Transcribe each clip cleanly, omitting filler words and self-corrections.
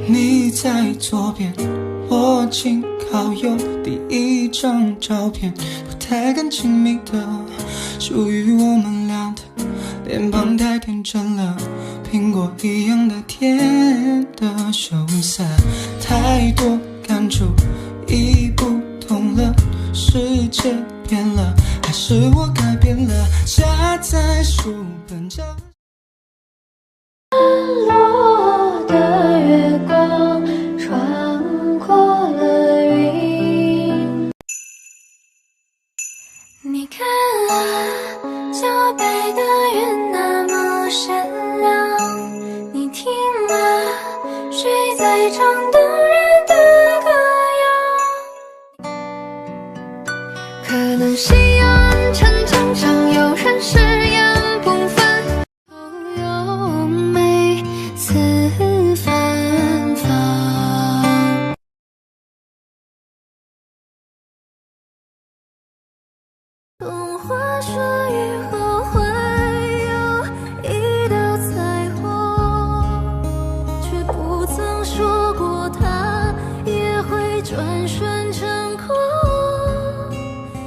你在左边，我紧靠右，第一张照片不太敢亲密的，属于我们俩的脸庞太天真了，苹果一样的甜的羞涩，太多感触已不同了，世界变了，还是我改变了，夹在书本角落的月光穿过了云，你看啊，脚背的云那么闪亮，你听啊，谁在唱动人的歌谣？可能夕阳常常常有人誓言不分，有每次芬芳。童话说雨后会有一道彩虹，却不曾说过它也会转瞬成空。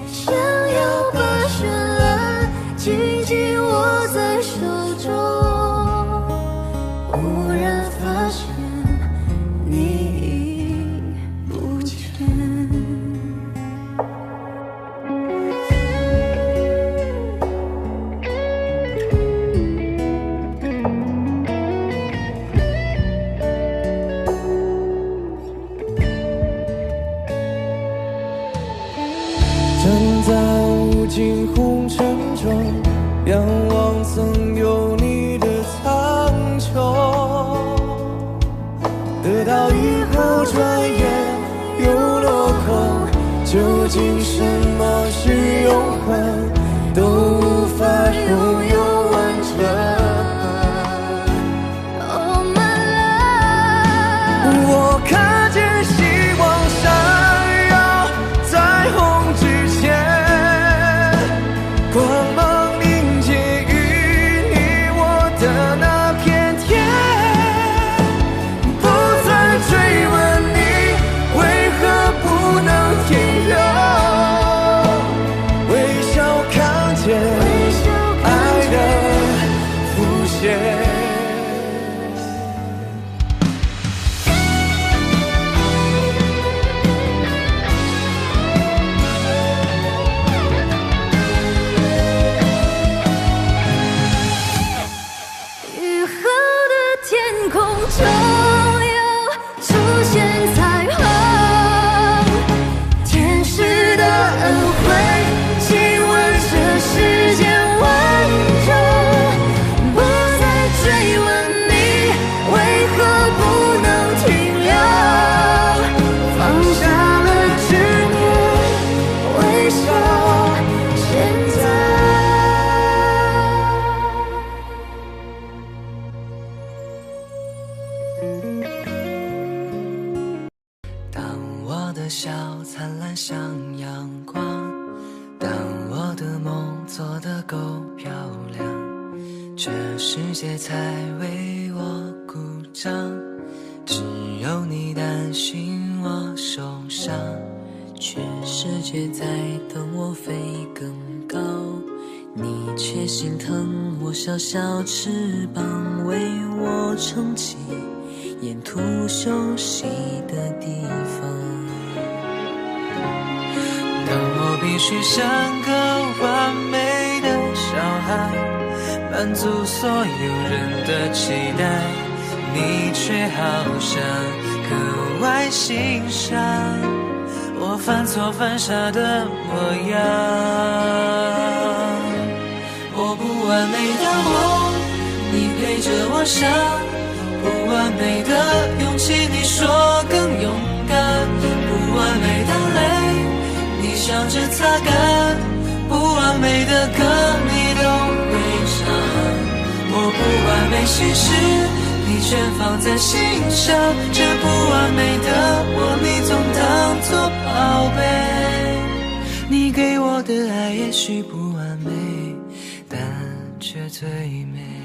想要把绚烂紧紧握在手中，忽然发现你已不见。站在无尽红尘中，仰望曾有你的苍穹，得到以后转眼又落空，究竟什么是永恒，都无法拥有完整。Oh my love， 我看见希望闪耀在红之前，光芒凝结于你我的那片天，不再追问你为何不能停留，微笑看见爱的浮现。雨后的天空终有出现彩虹，天使的恩惠，亲吻这世间万种，不再追问你为何不能停留，放下了执念，微笑现在。当我的笑灿烂像阳光，当我的梦做得够漂亮，这世界才为我鼓掌，只有你担心我受伤，全世界在等我飞更高，你却心疼我小小翅膀，为我撑起沿途休息的地方。当我必须像个完美的小孩，满足所有人的期待，你却好像格外欣赏我犯错犯傻的模样。我不完美的梦，你陪着我想，不完美的勇气，你说更勇敢，不完美的泪，你笑着擦干，不完美的歌，你都会唱。我不完美心事，你全放在心上，这不完美的我，你总当作宝贝。你给我的爱也许不完美，但却最美。